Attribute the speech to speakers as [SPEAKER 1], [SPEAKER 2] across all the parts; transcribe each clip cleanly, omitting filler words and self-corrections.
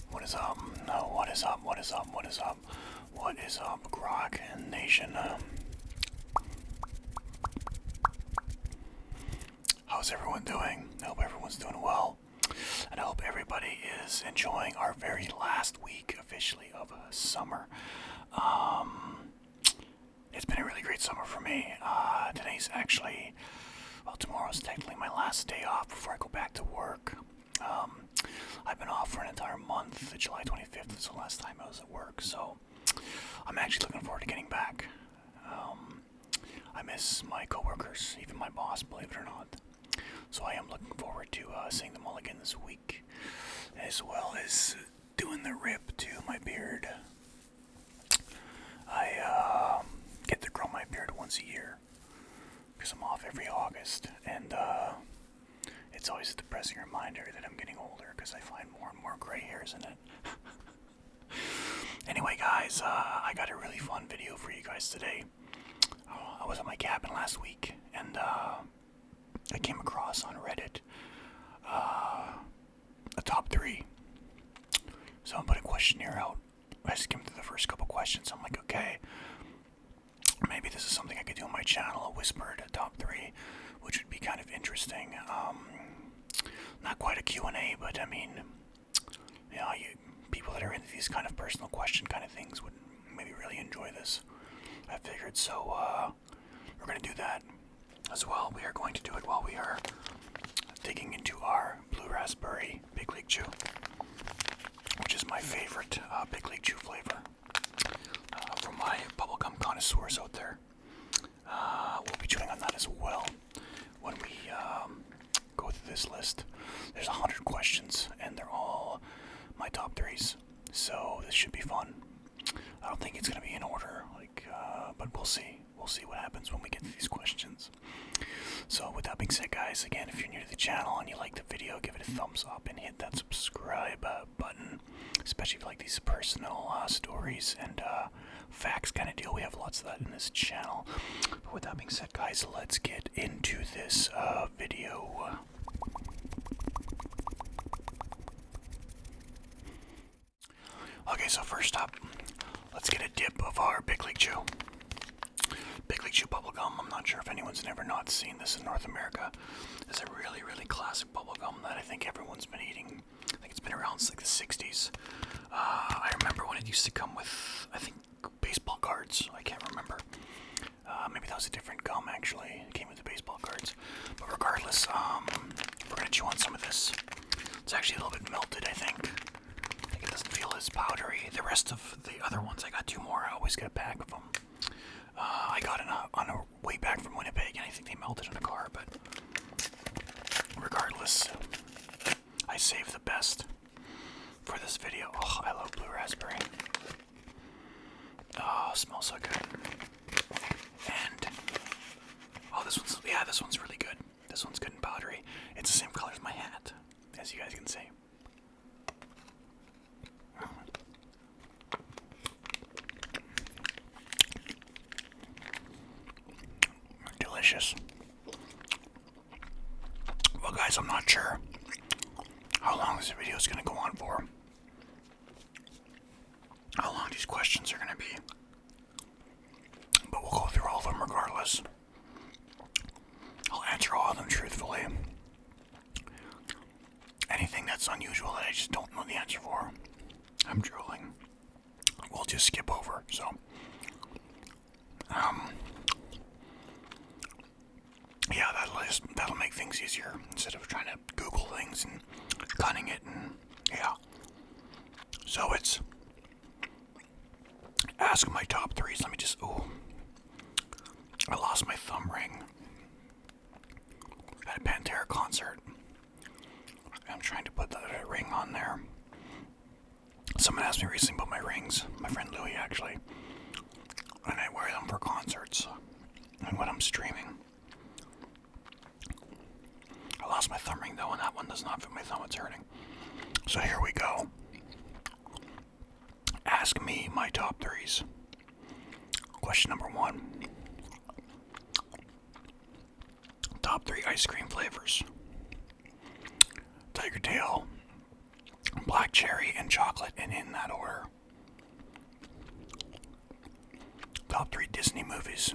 [SPEAKER 1] What is up? No, what is up? What is up? What is up? What is up, Grocknation? How's everyone doing? I hope everyone's doing well. And I hope everybody is enjoying our very last week officially of summer. It's been a really great summer for me. Today's actually, well, tomorrow's technically my last day off before I go back to work. I've been off for an entire month. July 25th is the last time I was at work, so I'm actually looking forward to getting back. I miss my coworkers, even my boss, believe it or not. So I am looking forward to seeing them all again this week, as well as doing the rip to my beard. I get to grow my beard once a year, because I'm off every August, and it's always a depressing reminder that I'm getting older, because I find more and more gray hairs in it. Anyway, guys, I got a really fun video for you guys today. I was at my cabin last week, and I came across on Reddit a top 3. So I put a questionnaire out. I skimmed through the first couple questions. I'm like, okay, maybe this is something I could do on my channel, a whispered top 3, which would be kind of interesting. Not quite a Q&A, but I mean, you know, people that are into these kind of personal question kind of things would maybe really enjoy this, I figured. So we're going to do that as well. We are going to do it while we are digging into our Blue Raspberry Big League Chew, which is my favorite Big League Chew flavor from my bubblegum connoisseurs out there. We'll be chewing on that as well when we go through this list. There's 100 questions, and they're all my top 3s, so this should be fun. I don't think it's going to be in order, but we'll see. We'll see what happens when we get to these questions. So with that being said, guys, again, if you're new to the channel and you like the video, give it a thumbs up and hit that subscribe button, especially if you like these personal stories and facts kind of deal. We have lots of that in this channel. But with that being said, guys, let's get into this video. Okay, so first up, let's get a dip of our Big League Chew. Big League Chew bubblegum. I'm not sure if anyone's never not seen this in North America. It's a really, really classic bubblegum that I think everyone's been eating. I think it's been around since like the 60s. I remember when it used to come with, I think, baseball cards. I can't remember. Maybe that was a different gum, actually. It came with the baseball cards. But regardless, we're going to chew on some of this. It's actually a little bit melted, I think. It doesn't feel as powdery. The rest of the other ones, I got 2 more. I always get a pack of them. I got it on a way back from Winnipeg, and I think they melted in a car, but regardless, I saved the best for this video. Oh, I love Blue Raspberry. Oh, smells so good. And, oh, this one's really good. This one's good and powdery. It's the same color as my hat, as you guys can see. Delicious. Well, guys, I'm not sure how long this video is going to go on for. How long these questions are going to be. But we'll go through all of them regardless. I'll answer all of them truthfully. Anything that's unusual that I just don't know the answer for, I'm drooling, we'll just skip over. So, yeah, that'll make things easier instead of trying to Google things and cutting it, and yeah. So it's ask my top 3s. Let me just, I lost my thumb ring at a Pantera concert. I'm trying to put that ring on there. Someone asked me recently about my rings, my friend Louie actually, and I wear them for concerts and when I'm streaming. I lost my thumb ring though, and that one does not fit my thumb, it's hurting. So here we go. Ask me my top 3s. Question number 1. Top 3 ice cream flavors. Tiger tail, black cherry, and chocolate, and in that order. Top 3 Disney movies.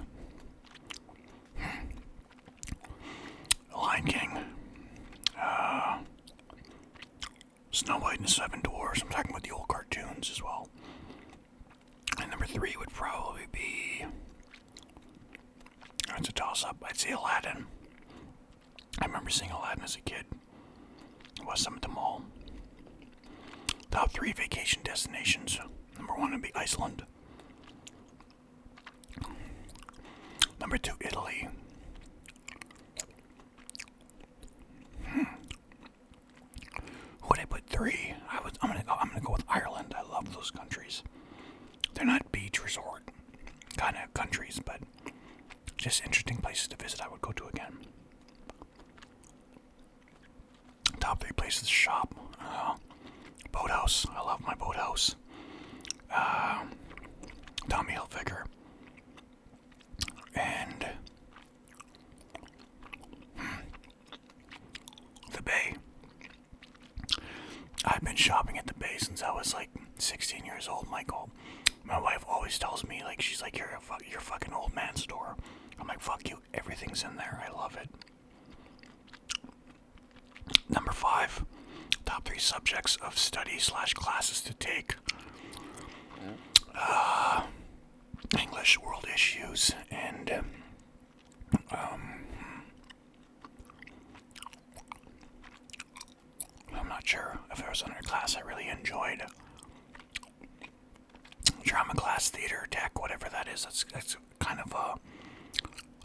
[SPEAKER 1] Lion King, Snow White and the Seven Dwarfs. I'm talking about the old cartoons as well. And number 3 would probably be, it's a toss-up, I'd say Aladdin. I remember seeing Aladdin as a kid. It was some at the mall. Top 3 vacation destinations. Number 1 would be Iceland. Number 2, Italy. Who would I put 3? I'm gonna go with Ireland. I love those countries. They're not beach resort kind of countries, but just interesting places to visit. I would go to again. Top 3 places to shop. Boathouse. I love my boathouse. Tommy Hilfiger. And the Bay. I've been shopping at the Bay since I was like 16 years old, Michael. My wife always tells me, like, she's like, you're a fucking old man store. I'm like, fuck you, everything's in there. I love it. Number 5, top 3 subjects of study / classes to take. English, world issues, and I'm not sure if there was another class I really enjoyed. Drama class, theater, tech, whatever that is. That's kind of a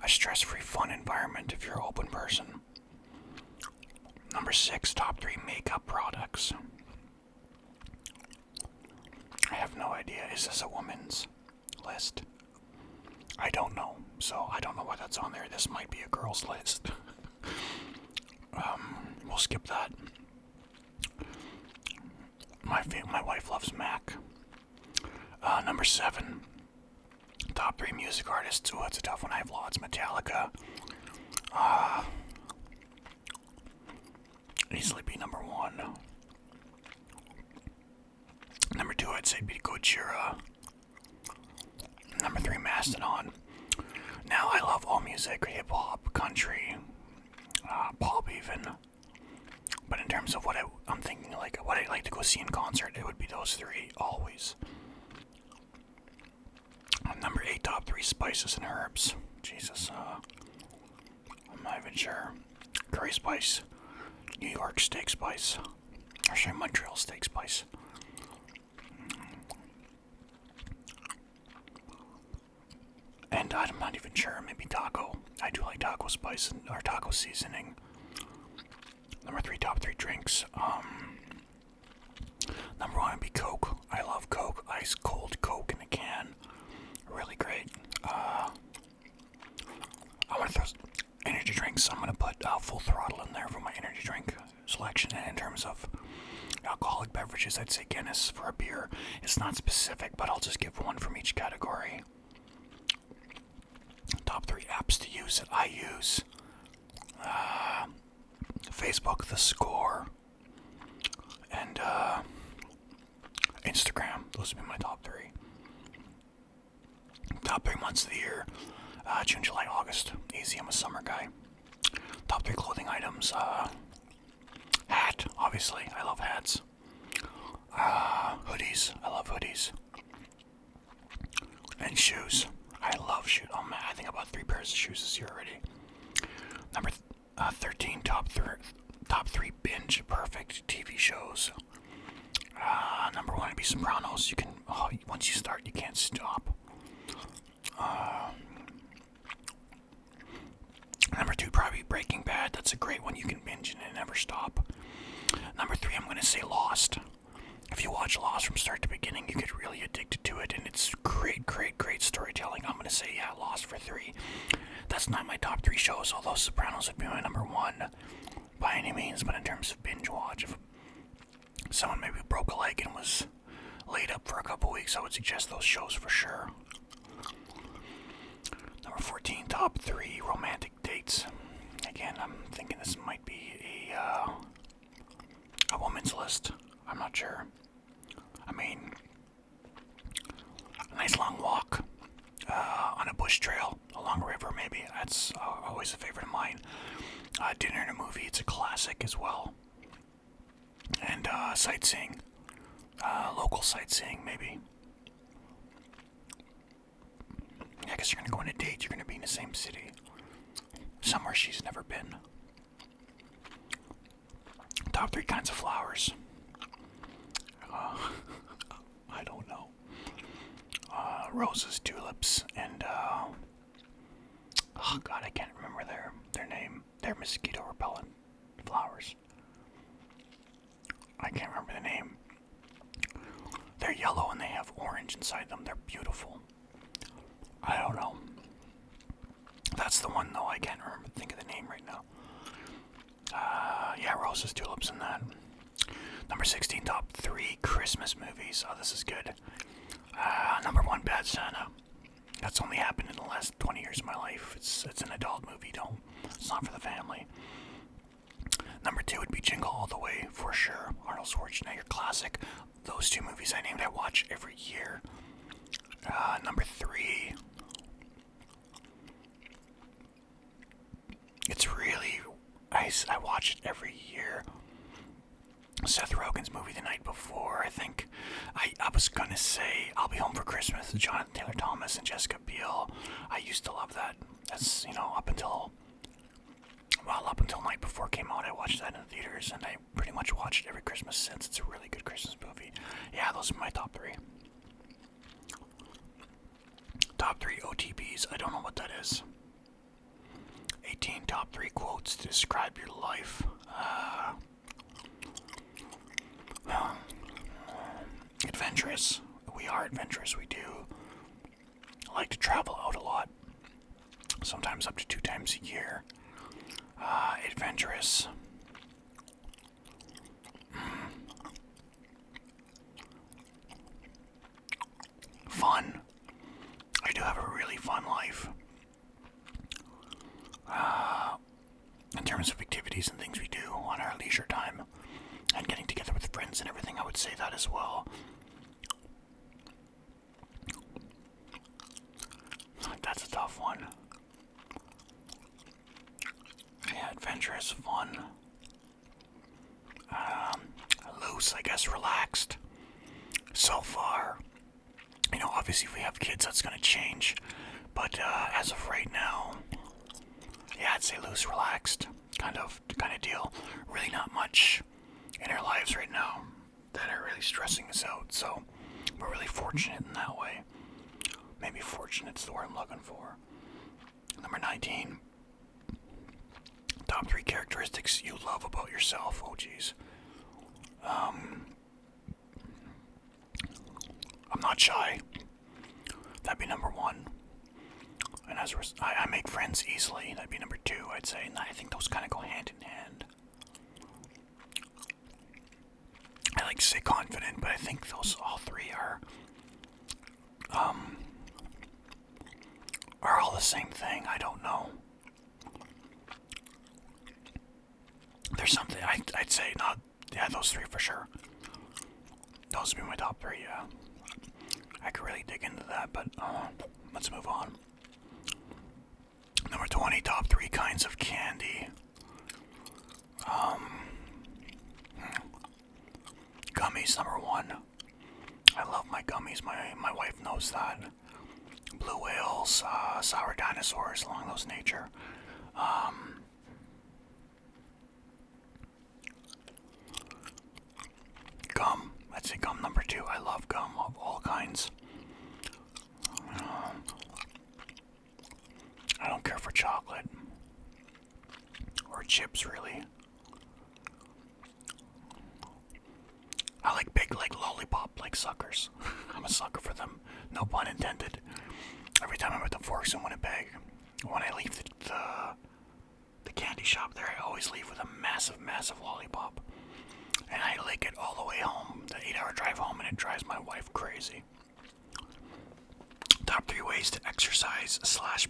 [SPEAKER 1] stress-free, fun environment if you're an open person. Number 6, top 3 makeup products. I have no idea. Is this a woman's list? I don't know. So I don't know why that's on there. This might be a girl's list. We'll skip that. My wife loves MAC. Number 7, top 3 music artists. Oh, that's a tough one. I have lots. Metallica. Easily be number 1. Number 2, I'd say be Gojira. Number 3, Mastodon. Now, I love all music, hip-hop, country, pop even. But in terms of what I'm thinking, like, what I'd like to go see in concert, it would be those 3, always. Number 8, top 3 spices and herbs. Jesus, I'm not even sure. Curry spice, New York steak spice, or sorry, Montreal steak spice. And I'm not even sure, maybe taco. I do like taco spice or taco seasoning. Number 3, top 3 drinks. Number 1 would be Coke. I love Coke. Ice cold Coke in a can. Really great. I want to throw energy drinks. I'm going to put full throttle in there for my energy drink selection. And in terms of alcoholic beverages, I'd say Guinness for a beer. It's not specific, but I'll just give one from each category. Top 3 apps to use that I use. Facebook, The Score, and Instagram. Those would be my top 3. Top 3 months of the year. June, July, August. Easy, I'm a summer guy. Top 3 clothing items. Hat, obviously. I love hats. Hoodies. I love hoodies. And shoes. I love shoes. Oh man, I think I bought 3 pairs of shoes this year already. Number 13, top 3 binge perfect TV shows. Number 1 would be Sopranos. You can, once you start, you can't stop. Number 2, probably Breaking Bad. That's a great one. You can binge and never stop. Number 3, I'm going to say Lost. If you watch Lost from start to beginning, you get really addicted to it, and it's great storytelling. I'm going to say, yeah, Lost for 3. That's not my top 3 shows, although Sopranos would be my number 1 by any means, but in terms of binge watch, if someone maybe broke a leg and was laid up for a couple weeks, I would suggest those shows for sure. Top 3 romantic dates. Again, I'm thinking this might be a woman's list. I'm not sure. I mean, a nice long walk on a bush trail along a river, maybe. That's always a favorite of mine. Dinner and a movie, it's a classic as well. And sightseeing. Local sightseeing, maybe. I guess you're going to go on a date, you're going to be in the same city. Somewhere she's never been. Top 3 kinds of flowers. I don't know. Roses, tulips, and oh god, I can't remember their name. They're mosquito repellent flowers. I can't remember the name. They're yellow and they have orange inside them. They're beautiful. I don't know. That's the one though. I can't think of the name right now. Yeah, roses, tulips, and that. Number 16, top 3 Christmas movies. Oh, this is good. Number 1, Bad Santa. That's only happened in the last 20 years of my life. It's an adult movie. It's not for the family. Number 2 would be Jingle All the Way for sure. Arnold Schwarzenegger classic. Those 2 movies I named, I watch every year. Number 3. It's really I watch it every year. Seth Rogen's movie The Night Before. I think I was gonna say I'll Be Home for Christmas with Jonathan Taylor Thomas and Jessica Biel. I used to love that. That's up until Night Before came out. I watched that in the theaters, and I pretty much watched it every Christmas since. It's a really good Christmas movie. Yeah, those are my top 3. Top 3 OTPs. I don't know what that is. 18 top 3 quotes to describe your life. Adventurous. We are adventurous. We do like to travel out a lot. Sometimes up to 2 times a year. Adventurous. Fun. I do have a really fun life. In terms of activities and things we do on our leisure time and getting together with friends and everything, I would say that as well. That's a tough one. Yeah, adventurous, fun. Loose, I guess, relaxed. So far. Obviously if we have kids that's going to change. But as of right now, yeah, I'd say loose, relaxed kind of deal. Really not much in our lives right now that are really stressing us out. So we're really fortunate in that way. Maybe fortunate's the word I'm looking for. Number 19. Top 3 characteristics you love about yourself. Oh, geez. I'm not shy. That'd be number 1. And I make friends easily. That'd be number 2, I'd say. And I think those kind of go hand in hand. I like to say confident, but I think those all 3 are all the same thing. I don't know. There's something I'd say not. Yeah, those 3 for sure. Those would be my top 3. Yeah, I could really dig into that, but let's move on. Number 20, top 3 kinds of candy. Gummies, number 1. I love my gummies. My wife knows that. Blue whales, sour dinosaurs, along those nature. Gum. I'd say gum number 2. I love gum of all kinds. I don't care for chocolate or chips, really. I like big, lollipop, suckers. I'm a sucker for them. No pun intended. Every time I'm at the Forks in Winnipeg, when I leave the candy shop there, I always leave with a massive, massive lollipop. And I lick it all the way home, the 8-hour drive home, and it drives my wife crazy. Top 3 ways ways to exercise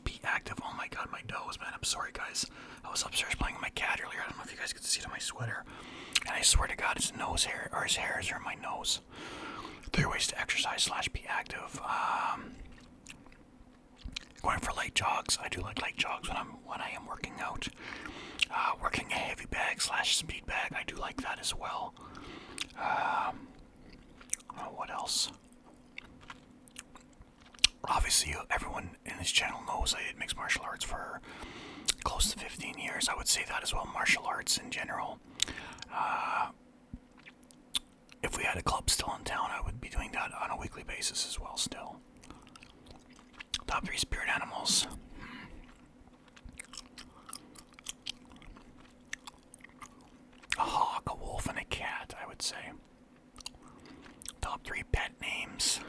[SPEAKER 1] / be active. Oh my god, my nose, man. I'm sorry, guys. I was upstairs playing with my cat earlier. I don't know if you guys could see it on my sweater. And I swear to God, his nose hair, or his hairs are in my nose. 3 ways to exercise / be active. Going for light jogs. I do like light jogs when I am working out. Working a heavy bag / speed bag. I do like that as well. What else? Obviously, everyone in this channel knows I did mixed martial arts for close to 15 years. I would say that as well. Martial arts in general. If we had a club still in town, I would be doing that on a weekly basis as well still. Top 3 spirit animals. A hawk, a wolf, and a cat, I would say. Top 3 pet names.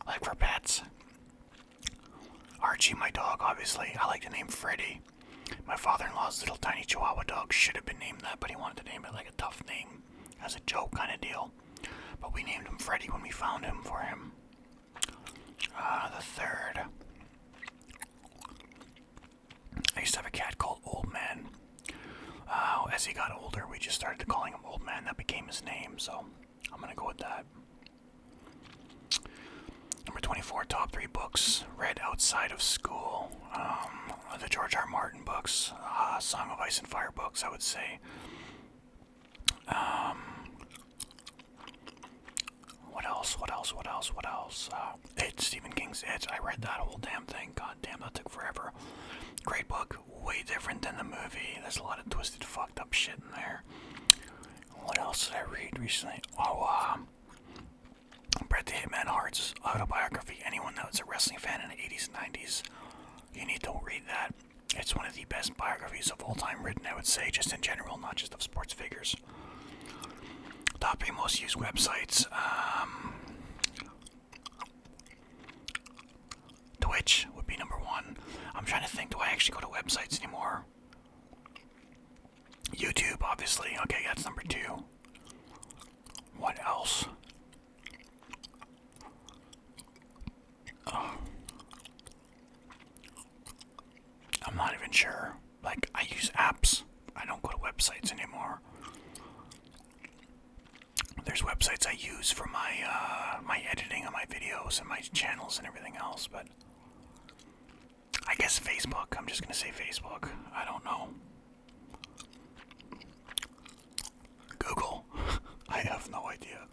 [SPEAKER 1] Like for pets. Archie, my dog, obviously. I like the name Freddy. My father-in-law's little tiny Chihuahua dog should have been named that, but he wanted to name it like a tough name, as a joke kind of deal. But we named him Freddy when we found him for him. The third. I used to have a cat called Old Man. As he got older, we just started calling him Old Man. That became his name, so I'm gonna go with that. Number 24, top 3 books read outside of school. The George R. Martin books, Song of Ice and Fire books, I would say. What else? Stephen King's It. I read that whole damn thing. God damn, that took forever. Great book. Way different than the movie. There's a lot of twisted, fucked up shit in there. What else did I read recently? Bret the Hitman Hart's autobiography. Anyone that was a wrestling fan in the 80s and 90s, you need to read that. It's one of the best biographies of all time written, I would say, just in general, not just of sports figures. Top 3 most used websites. Twitch would be number 1. I'm trying to think, do I actually go to websites anymore? YouTube, obviously. Okay, that's number 2. What else? I'm not even sure. Like, I use apps. I don't go to websites anymore. There's websites I use for my my editing of my videos and my channels and everything else, but I guess Facebook. I'm just gonna say Facebook. I don't know. Google. I have no idea.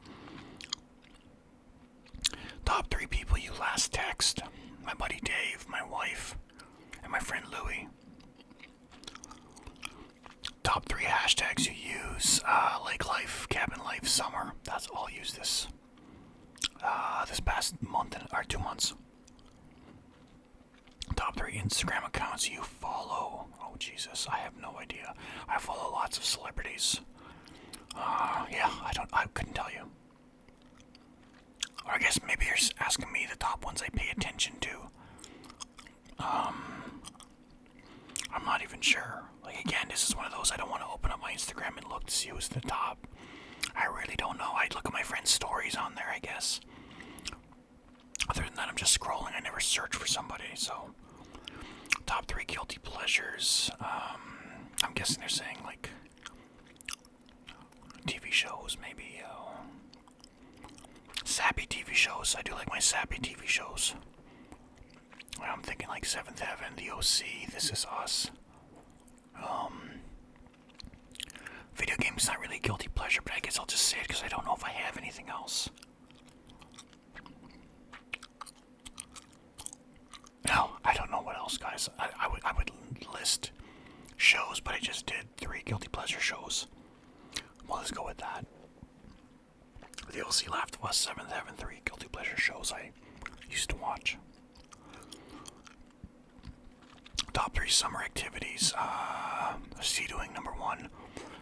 [SPEAKER 1] Top 3 people you last text. My buddy Dave, my wife, and my friend Louie. Top 3 hashtags you use. Lake life, cabin life, summer. That's all I use this past month or 2 months. Top 3 Instagram accounts you follow. Oh Jesus, I have no idea. I follow lots of celebrities. Yeah, I couldn't tell you. Or I guess maybe you're asking me the top ones I pay attention to. I'm not even sure. Like, again, this is one of those I don't want to open up my Instagram and look to see who's the top. I really don't know. I'd look at my friends' stories on there, I guess. Other than that, I'm just scrolling. I never search for somebody, so. Top 3 guilty pleasures. I'm guessing they're saying, like, TV shows, maybe. Sappy TV shows. I do like my sappy TV shows. I'm thinking like 7th Heaven, The OC, This Is Us. Video games not really a guilty pleasure, but I guess I'll just say it because I don't know if I have anything else. No, I don't know what else, guys. I would list shows, but I just did 3 guilty pleasure shows. Well, let's go with that. The OC, Last of Us, 7th Heaven, 3 guilty pleasure shows I used to watch. Top 3 summer activities. Sea doing, number 1.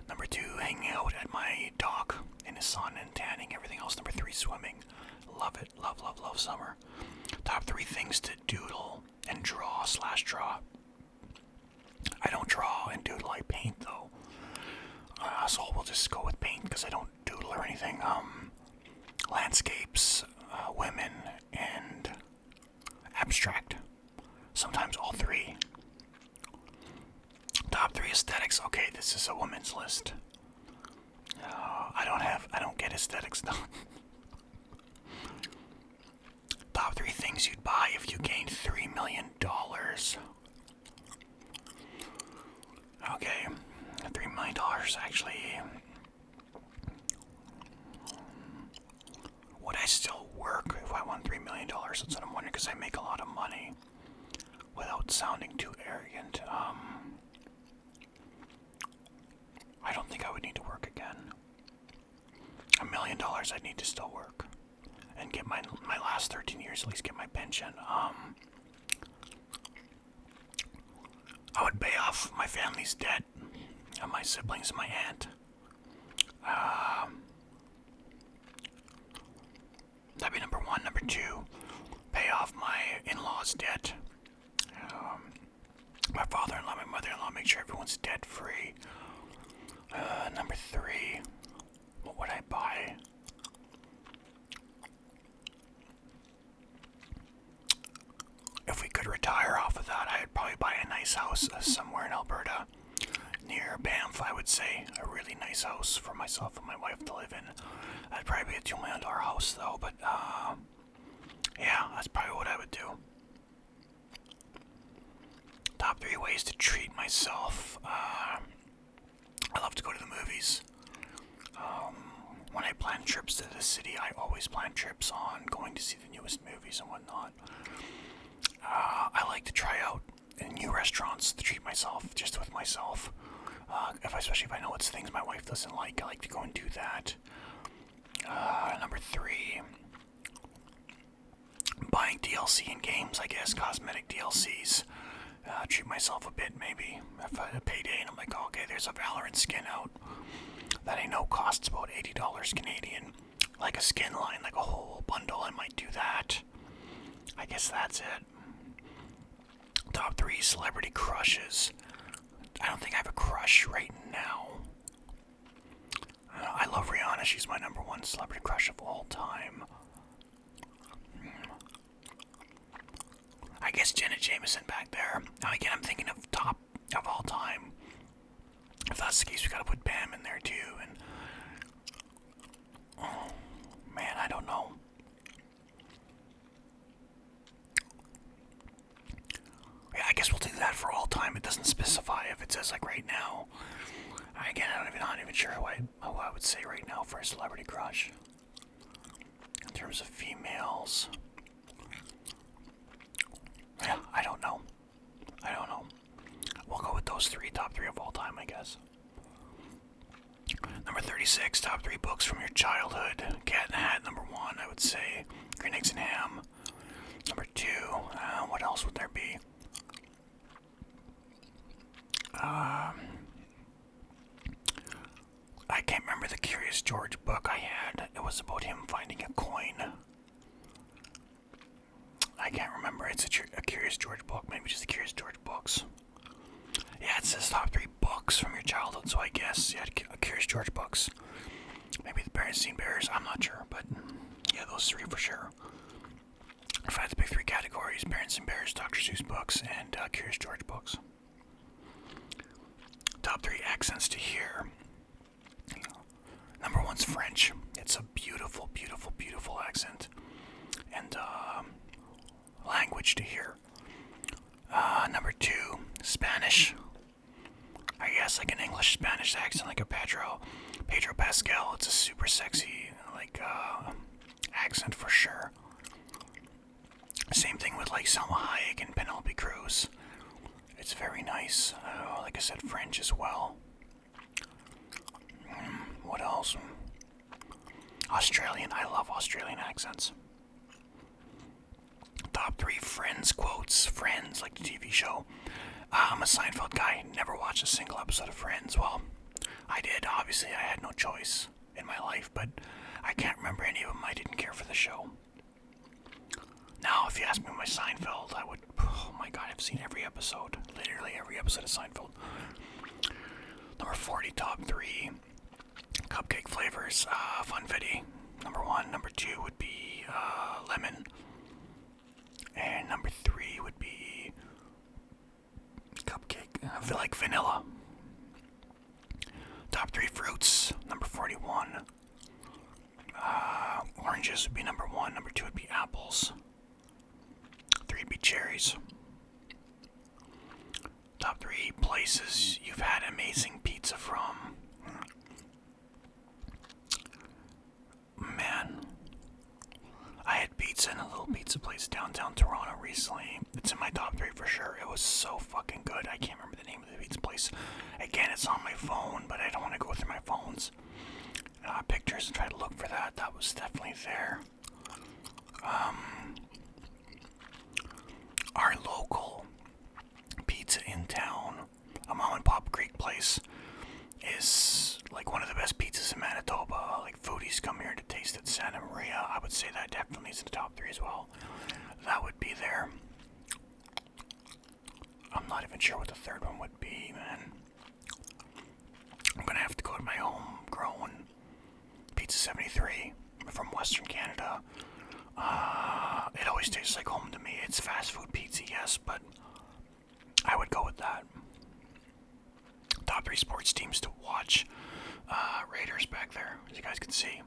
[SPEAKER 1] Number 2, hanging out at my dock in the sun and tanning. Everything else. Number 3, swimming. Love it. Love, love, love summer. Top 3 things to doodle and draw/draw. I don't draw and doodle. I paint, though. So we'll just go with paint because I don't doodle or anything. Landscapes, women, and abstract. Sometimes all three. Top 3 aesthetics. Okay, this is a woman's list. I don't get aesthetics done. Top 3 things you'd buy if you gained $3 million. Okay, $3 million actually. Would I still work if I won $3 million? That's what I'm wondering, because I make a lot of money without sounding too arrogant. I don't think I would need to work again. $1 million, I'd need to still work and get my last 13 years, at least get my pension. I would pay off my family's debt, and my siblings and my aunt. That'd be number 1. Number 2, pay off my in-laws' debt. My father-in-law, my mother-in-law, make sure everyone's debt-free. Number 3, what would I buy? If we could retire off of that, I'd probably buy a nice house somewhere in Alberta, near Banff, I would say. A really nice house for myself and my wife to live in. That'd probably be a $2 million house though, but yeah, that's probably what I would do. Top 3 ways to treat myself. I love to go to the movies. When I plan trips to the city, I always plan trips on going to see the newest movies and whatnot. I like to try out new restaurants to treat myself, just with myself. Especially if I know it's things my wife doesn't like, I like to go and do that. Number 3, buying DLC in games, I guess, cosmetic DLCs. Treat myself a bit, maybe. If I had a payday and I'm like, okay, there's a Valorant skin out that I know costs about $80 Canadian. Like a skin line, like a whole bundle, I might do that. I guess that's it. Top 3 celebrity crushes. I don't think I have a crush right now. I love Rihanna. She's my number 1 celebrity crush of all time. I guess Janet Jameson back there. Now again, I'm thinking of top of all time. If that's the case, we gotta put Bam in there too. And oh man, I don't know. Yeah, I guess we'll do that for all time. It doesn't specify if it says like right now. Again, I'm not even sure who I would say right now for a celebrity crush. In terms of females. Yeah, I don't know. We'll go with those 3, top 3 of all time, I guess. Number 36, top 3 books from your childhood. Cat in the Hat, number 1, I would say. Green Eggs and Ham. Number 2, what else would there be? I can't remember the Curious George book I had. It was about him finding a coin. I can't remember. It's a Curious George book. Maybe just the Curious George books. Yeah, it says top 3 books from your childhood, so I guess, yeah, Curious George books. Maybe the Berenstain Bears, I'm not sure, but yeah, those 3 for sure. If I had to pick 3 categories, Berenstain Bears, Dr. Seuss books, and Curious George books. Top 3 accents to hear. Number 1's French. It's a beautiful, beautiful, beautiful accent. And language to hear. Number 2, Spanish. I guess like an English-Spanish accent, like a Pedro Pascal. It's a super sexy, like, accent for sure. Same thing with like Salma Hayek and Penelope Cruz. It's very nice. Like I said, French as well. What else? Australian. I love Australian accents. Top 3 Friends quotes. Friends, like the TV show. I'm a Seinfeld guy. Never watched a single episode of Friends. Well, I did. Obviously, I had no choice in my life, but I can't remember any of them. I didn't care for the show. Now, if you ask me my Seinfeld, I would... Oh my god, I've seen every episode. Literally every episode of Seinfeld. Number 40, top 3 cupcake flavors. Funfetti, number 1. Number 2 would be lemon. And number 3 feel like vanilla. Top 3 fruits, number 41. Oranges would be number 1. Number 2 would be apples. 3 would be cherries. Top 3 places you've had amazing pizza from. Man, I had pizza in a little pizza place downtown Toronto recently. It's in my top 3 for sure. It was so fucking good. I can't remember the name of the pizza place. Again, it's on my phone, but I don't want to go through my phone's pictures and try to look for that. That was definitely there. Our local pizza in town, a mom and pop Greek place, is like one of the best pizzas in Manitoba. Like foodies come here to taste it. Santa Maria, I would say that definitely is in the top 3 as well. That would be there. I'm not even sure what the third one would be, man. I'm gonna have to go to my homegrown Pizza 73 from Western Canada. It always tastes like home to me. It's fast food pizza, yes, but I would go with that. Top 3 sports teams to watch. Raiders back there, as you guys can see.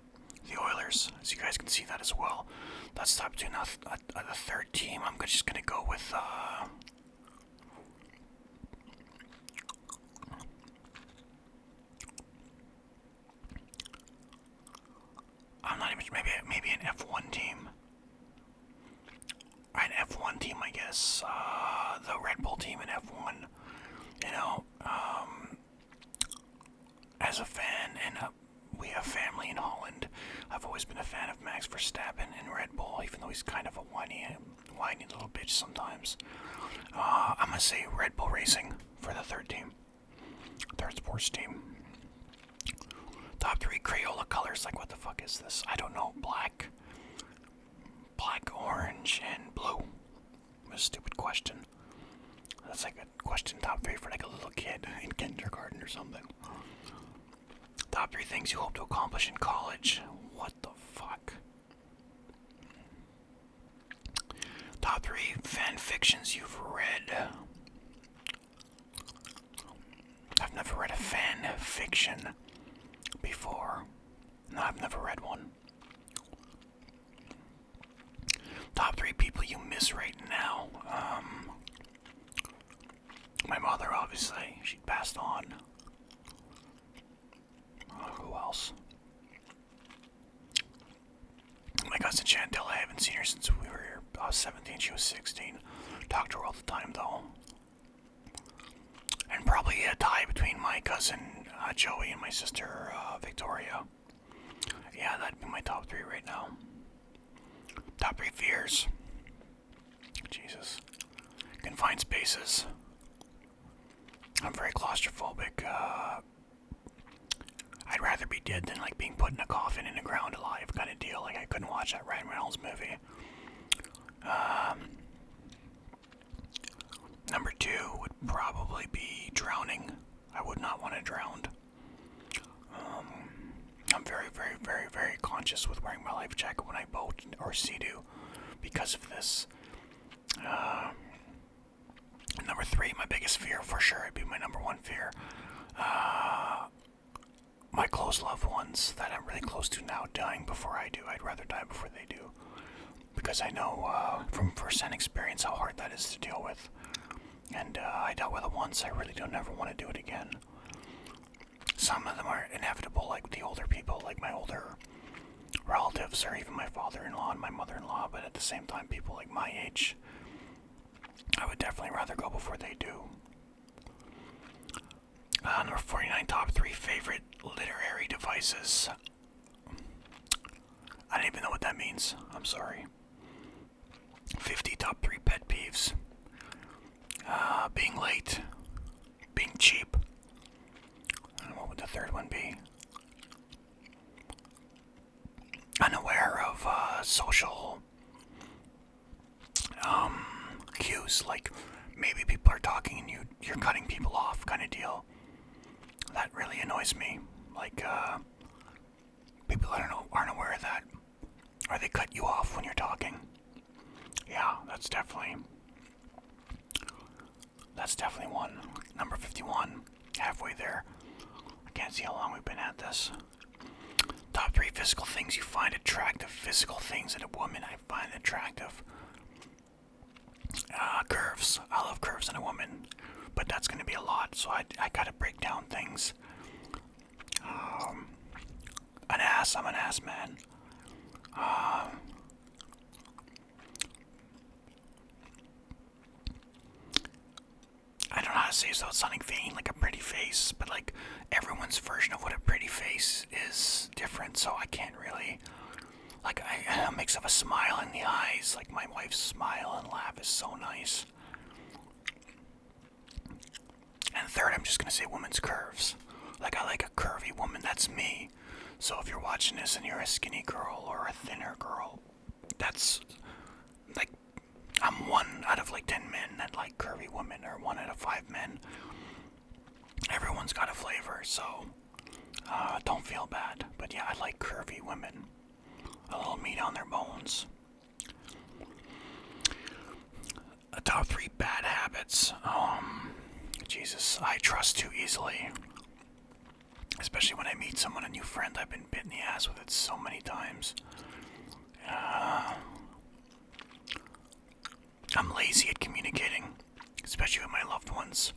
[SPEAKER 1] The Oilers, as you guys can see that as well. That's top 2. Now, the third team, I'm just gonna go with, I'm not even, maybe an F1 team. An F1 team, I guess. The Red Bull team in F1. You know, as a fan, and we have family in Holland, I've always been a fan of Max Verstappen and Red Bull, even though he's kind of a whiny little bitch sometimes. I'm gonna say Red Bull Racing for the third team. Third sports team. Top 3 Crayola colors, like what the fuck is this? I don't know. Black, orange, and blue. A stupid question. That's like a question top 3 for like a little kid in kindergarten or something. Top 3 things you hope to accomplish in college. What the fuck? Top 3 fan fictions you've read. I've never read a fan fiction before. No, I've never read one. Top 3 people you miss right now. My mother, obviously. She passed on. Who else? My cousin Chantel, I haven't seen her since we were 17, she was 16. Talk to her all the time, though. And probably a tie between my cousin Joey and my sister Victoria. Yeah, that'd be my top 3 right now. Top 3 fears. Jesus. Confined spaces. I'm very claustrophobic. I'd rather be dead than like being put in a coffin in the ground alive kind of deal. Like I couldn't watch that Ryan Reynolds movie. Number 2 would probably be drowning. I would not want to drown. I'm very, very, very, very conscious with wearing my life jacket when I boat or sea-doo because of this. Number 3, my biggest fear for sure, it'd be my number 1 fear. My close loved ones that I'm really close to now dying before I do. I'd rather die before they do. Because I know from first-hand experience how hard that is to deal with. And I dealt with it once. I really don't ever want to do it again. Some of them are inevitable, like the older people, like my older relatives, or even my father-in-law and my mother-in-law. But at the same time, people like my age, I would definitely rather go before they do. Number 49, top 3 favorite literary devices. I don't even know what that means. I'm sorry. 50, top 3 pet peeves. Being late. Being cheap. And what would the third one be? Unaware of social cues. Like maybe people are talking and you're cutting people off kind of deal. That really annoys me. Like, people aren't aware of that. Or they cut you off when you're talking. Yeah, that's definitely That's definitely one. Number 51. Halfway there. I can't see how long we've been at this. Top 3 physical things you find attractive. Physical things in a woman I find attractive. Curves. I love curves in a woman. But that's going to be a lot, so I gotta break down things. An ass. I'm an ass man. I don't know how to say this without sounding vain, like a pretty face, but like everyone's version of what a pretty face is different, so I can't really, like, a mix of a smile in the eyes, like my wife's smile and laugh is so nice. And third, I'm just gonna say women's curves. Like, I like a curvy woman, that's me. So if you're watching this and you're a skinny girl or a thinner girl, that's, like, I'm 1 out of like 10 men that like curvy women, or 1 out of 5 men. Everyone's got a flavor, so don't feel bad. But yeah, I like curvy women. A little meat on their bones. Top 3 bad habits. Jesus, I trust too easily. Especially when I meet someone, a new friend. I've been bit in the ass with it so many times. I'm lazy at communicating, especially with my loved ones.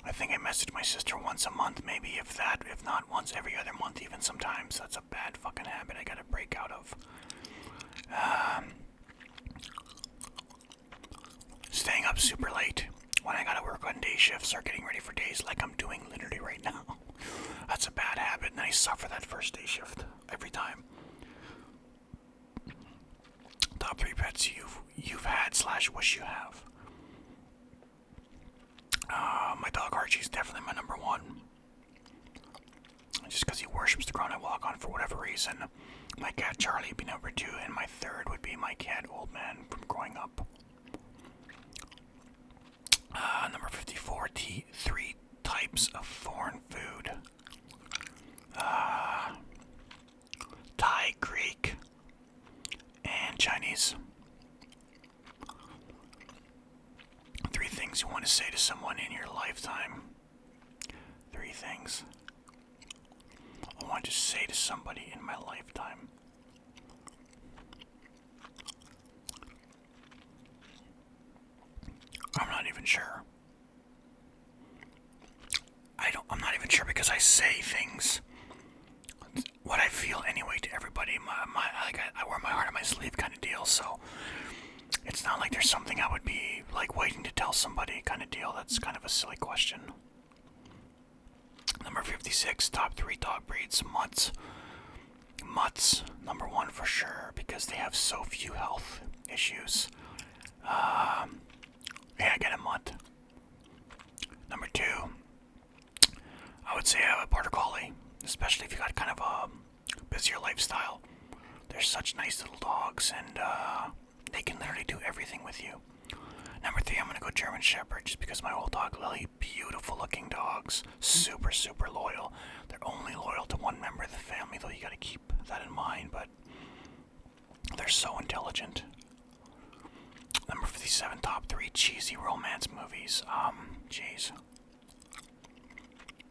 [SPEAKER 1] I think I message my sister once a month, maybe, if that, if not once every other month even sometimes. That's a bad fucking habit I gotta break out of. Staying up super late when I gotta work on day shifts or getting ready for days like I'm doing literally right now. That's a bad habit, and I suffer that first day shift every time. Top 3 pets you've had / wish you have. My dog Archie's definitely my number 1. Just because he worships the ground I walk on for whatever reason. My cat Charlie would be number 2, and my third would be my cat Old Man from growing up. Number 54, 3 types of foreign food. Thai, Greek, and Chinese. 3 things you want to say to someone in your lifetime. 3 things I want to say to somebody in my lifetime. I'm not even sure. I'm not even sure because I say things, what I feel anyway, to everybody. I wear my heart on my sleeve kind of deal, so it's not like there's something I would be like waiting to tell somebody kind of deal. That's kind of a silly question. Number 56, top 3 dog breeds. Mutts. Mutts, number 1 for sure, because they have so few health issues. Yeah, I get a mutt. Number 2, I would say a border collie, especially if you got kind of a busier lifestyle. They're such nice little dogs, and they can literally do everything with you. Number 3, I'm gonna go German Shepherd, just because my old dog Lily, beautiful looking dogs, super, super loyal. They're only loyal to one member of the family, though you gotta keep that in mind, but they're so intelligent. Number 57, top 3 cheesy romance movies. Jeez.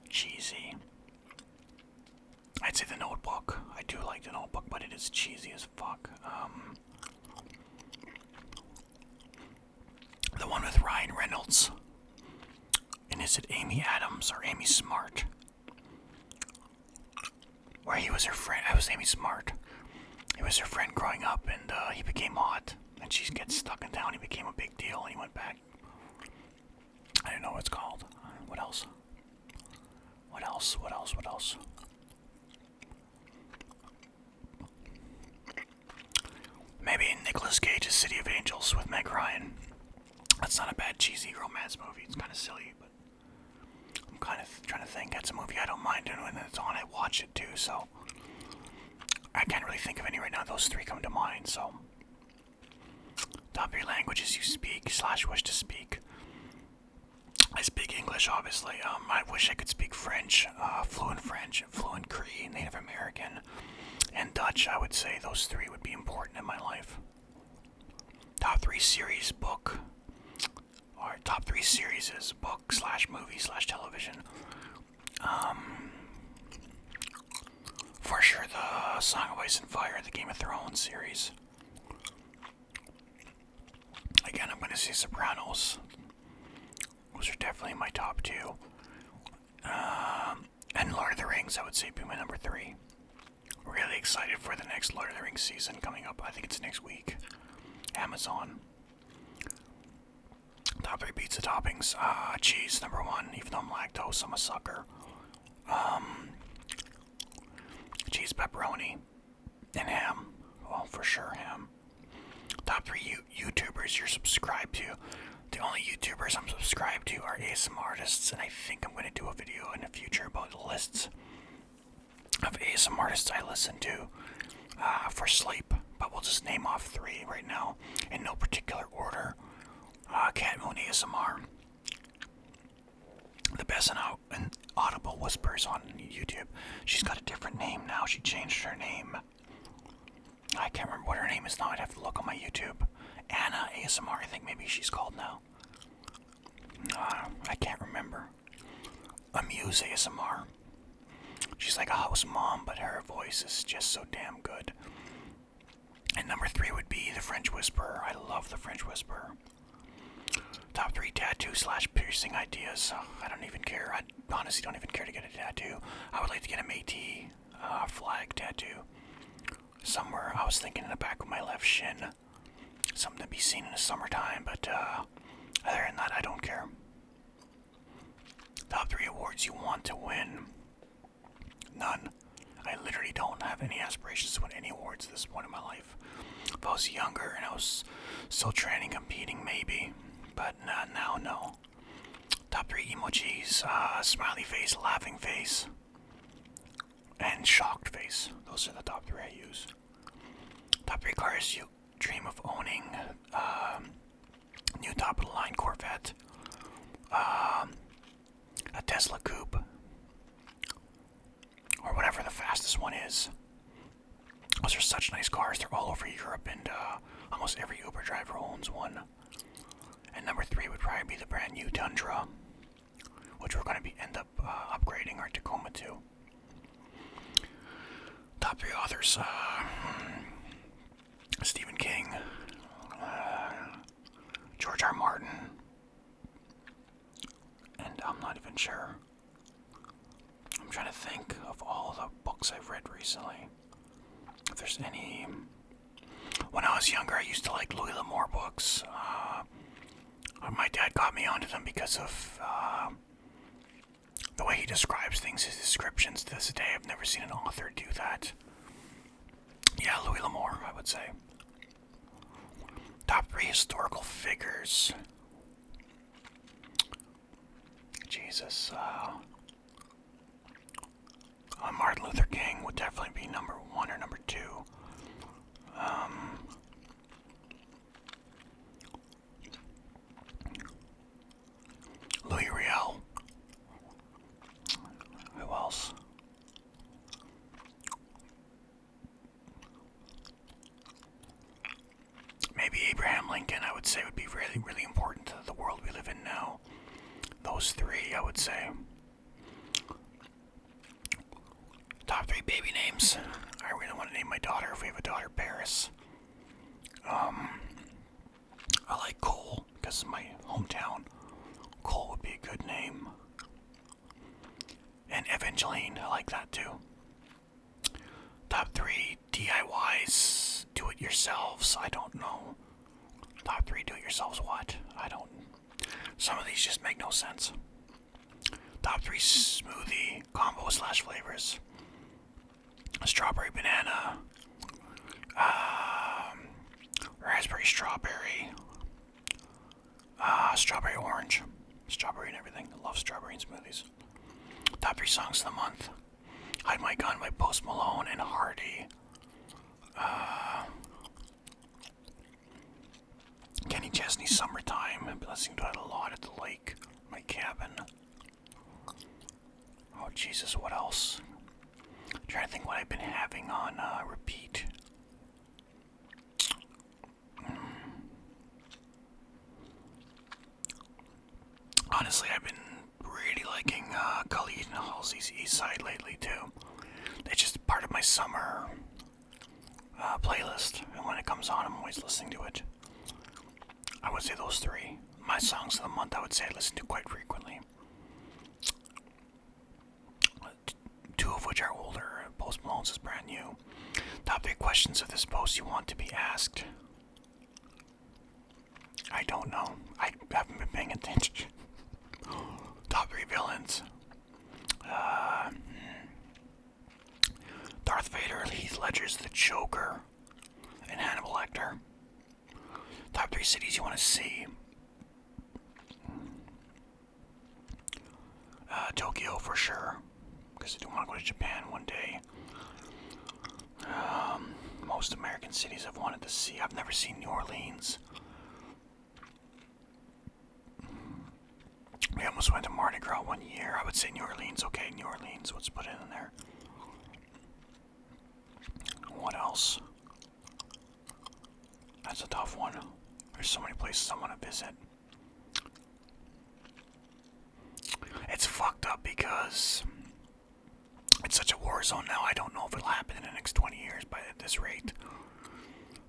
[SPEAKER 1] Cheesy. I'd say The Notebook. I do like The Notebook, but it is cheesy as fuck. The one with Ryan Reynolds. And is it Amy Adams or Amy Smart? Where he was her friend. I was Amy Smart. He was her friend growing up, and he became hot. And she gets stuck in town. He became a big deal, and he went back. I don't know what it's called. What else? What else? What else? What else? Maybe Nicolas Cage's City of Angels with Meg Ryan. That's not a bad cheesy romance movie. It's kind of silly, but I'm kind of trying to think. That's a movie I don't mind doing when it's on. I watch it too, so I can't really think of any right now. Those 3 come to mind, so. Top 3 languages you speak / wish to speak. I speak English, obviously. I wish I could speak French, fluent Cree, Native American, and Dutch. I would say those 3 would be important in my life. Top 3 series, book, or Top 3 series is book slash movie slash television. For sure, the Song of Ice and Fire, the Game of Thrones series. Again, I'm going to say Sopranos. Those are definitely my top 2. And Lord of the Rings, I would say, be my number 3. Really excited for the next Lord of the Rings season coming up. I think it's next week. Amazon. Top 3 pizza toppings. Cheese, number 1. Even though I'm lactose, I'm a sucker. Cheese, pepperoni, and ham. Well, for sure, ham. Top 3 YouTubers you're subscribed to. The only YouTubers I'm subscribed to are ASMR artists, and I think I'm going to do a video in the future about the lists of ASMR artists I listen to for sleep. But we'll just name off 3 right now, in no particular order. Cat Moon ASMR. The best and audible whispers on YouTube. She's got a different name now. She changed her name. I can't remember what her name is now. I'd have to look on my YouTube. Anna ASMR, I think maybe she's called now. I can't remember. Amuse ASMR. She's like a house mom, but her voice is just so damn good. And number 3 would be the French Whisperer. I love the French Whisperer. Top 3 tattoo slash piercing ideas. I don't even care. I honestly don't even care to get a tattoo. I would like to get a Métis flag tattoo somewhere. I was thinking in the back of my left shin. Something to be seen in the summertime, but other than that, I don't care. Top 3 awards you want to win. None. I literally don't have any aspirations to win any awards at this point in my life. If I was younger and I was still training, competing, maybe. But now, no. Top 3 emojis, smiley face, laughing face, and shocked face. Those are the top 3 I use. Top 3 cars you dream of owning. New top-of-the-line Corvette. A Tesla Coupe. Or whatever the fastest one is. Those are such nice cars. They're all over Europe, and almost every Uber driver owns one. And number 3 would probably be the brand new Tundra, which we're going to end up upgrading our Tacoma to. Top 3 authors: Stephen King, George R. Martin, and I'm not even sure. I'm trying to think of all the books I've read recently. If there's any. When I was younger, I used to like Louis L'Amour books. My dad got me onto them because of the way he describes things, his descriptions. To this day, I've never seen an author do that. Yeah, Louis L'Amour, I would say. Top 3 historical figures. Jesus. Martin Luther King would definitely be number 1 or number 2. Louis Riel. Who else? Maybe Abraham Lincoln, I would say, would be really, really important to the world we live in now. Those 3, I would say. Top 3 baby names. I really want to name my daughter, if we have a daughter, Paris. I like Cole, because it's my hometown. Cole would be a good name. And Evangeline, I like that too. Top 3 DIYs, do-it-yourselves, I don't know. Top 3 do-it-yourselves what? I don't. Some of these just make no sense. Top 3 smoothie combo slash flavors. Strawberry banana. Raspberry strawberry. Strawberry orange. Strawberry and everything. I love strawberry in smoothies. Top 3 songs of the month. Hide My Gun by Post Malone and Hardy. Kenny Chesney, Summertime. I've been listening to it a lot at the lake, my cabin. Oh Jesus, what else? I'm trying to think what I've been having on repeat. Honestly, I've been really liking Khalid and Halsey's East Side lately too. It's just part of my summer playlist, and when it comes on, I'm always listening to it. I would say those three. My songs of the month, I would say I listen to quite frequently. Two of which are older. Post Malone's is brand new. Top 3 questions of this post you want to be asked. I don't know. I haven't been paying attention. Top 3 villains. Darth Vader, Heath Ledger's The Joker, and Hannibal Lecter. Top 3 cities you want to see. Tokyo for sure, because I do want to go to Japan one day. Most American cities I've wanted to see. I've never seen New Orleans. We almost went to Mardi Gras one year. I would say New Orleans. Okay, New Orleans. Let's put it in there. What else? That's a tough one. There's so many places I want to visit. It's fucked up because it's such a war zone now. I don't know if it'll happen in the next 20 years at this rate.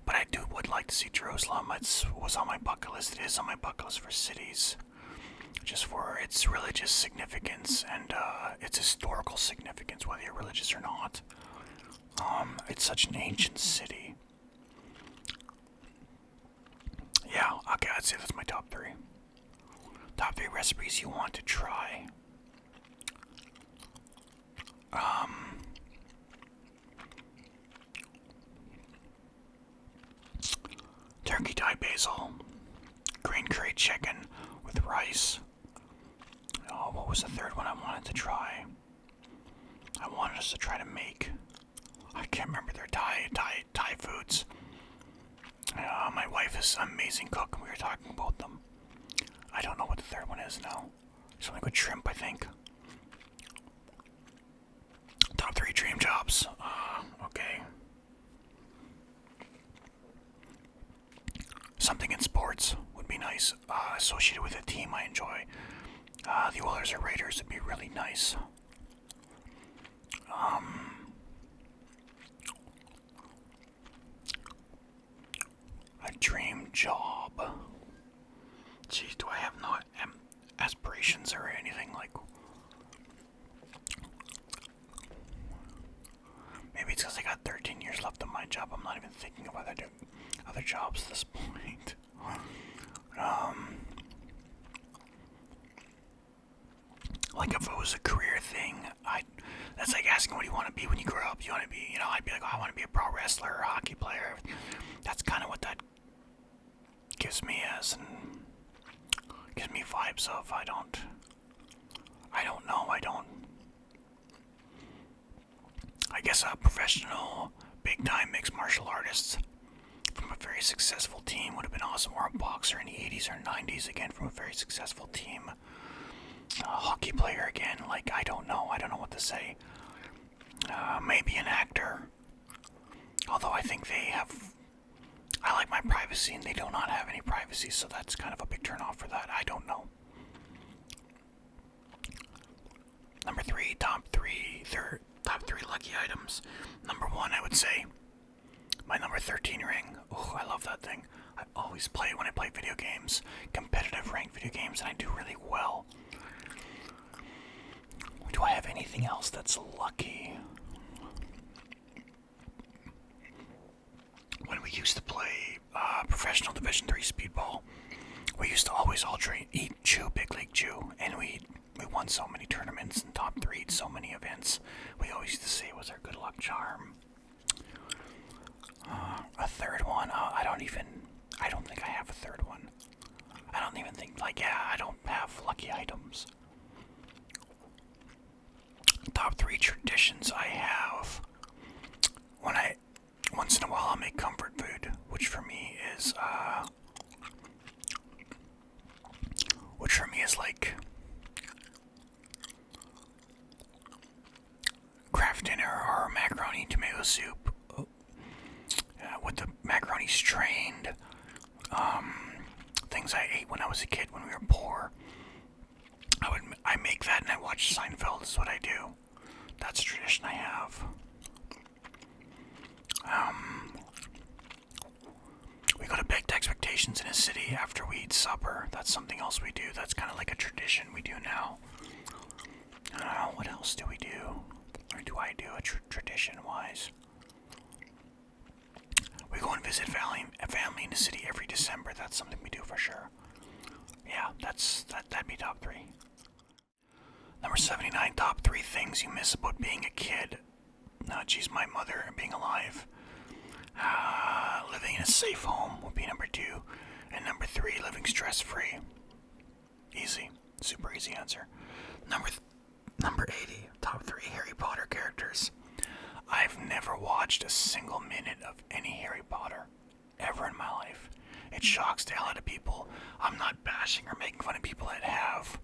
[SPEAKER 1] But I would like to see Jerusalem. It was on my bucket list. It is on my bucket list for cities. Just for its religious significance and its historical significance, whether you're religious or not. It's such an ancient city. Yeah, okay, I'd say that's my top 3. Top 3 recipes you want to try. Turkey Thai basil, green curry chicken with rice. Oh, what was the third one I wanted to try? I wanted us to try to make. I can't remember their Thai foods. My wife is an amazing cook, and we were talking about them. I don't know what the third one is now. Something with shrimp, I think. Top 3 dream jobs. Okay. Something in sports would be nice. Associated with a team I enjoy. The Oilers or Raiders would be really nice. A dream job. Jeez, do I have no aspirations or anything like? Maybe it's because I got 13 years left on my job. I'm not even thinking of other jobs at this point. Like if it was a career thing, that's like asking what you want to be when you grow up. You want to be, I'd be like, oh, I want to be a pro wrestler or a hockey player. That's kind of what that gives me gives me vibes of. I don't know. I guess a professional, big-time mixed martial artist from a very successful team would have been awesome, or a boxer in the 80s or 90s, again, from a very successful team. A hockey player again, like, I don't know what to say. Maybe an actor. Although I think I like my privacy, and they do not have any privacy, so that's kind of a big turn off for that. I don't know. Number 3, top 3 lucky items. Number 1, I would say my number 13 ring. Oh, I love that thing. I always play it when I play video games, competitive ranked video games, and I do really well. Do I have anything else that's lucky? When we used to play professional Division 3 speedball, we used to always eat chew, big league chew, and we won so many tournaments and top 3'd so many events. We always used to say it was our good luck charm. A third one, I don't think I have a third one. I don't even think, I don't have lucky items. Top 3 traditions I have. Once in a while I'll make comfort food, which for me is like Kraft dinner or macaroni and tomato soup with the macaroni strained. Things I ate when I was a kid when we were poor. I make that and I watch Seinfeld. Is what I do. That's a tradition I have. We go to Baked Expectations in a city after we eat supper. That's something else we do. That's kind of like a tradition we do now. What else do we do? Or do I do a tradition-wise? We go and visit a family in the city every December. That's something we do for sure. Yeah, that'd be top 3. Number 79, top 3 things you miss about being a kid. Geez, my mother being alive. Living in a safe home would be number 2. And number 3, living stress-free. Easy. Super easy answer. Number 80, top 3 Harry Potter characters. I've never watched a single minute of any Harry Potter ever in my life. It shocks the hell out of people. I'm not bashing or making fun of people that have.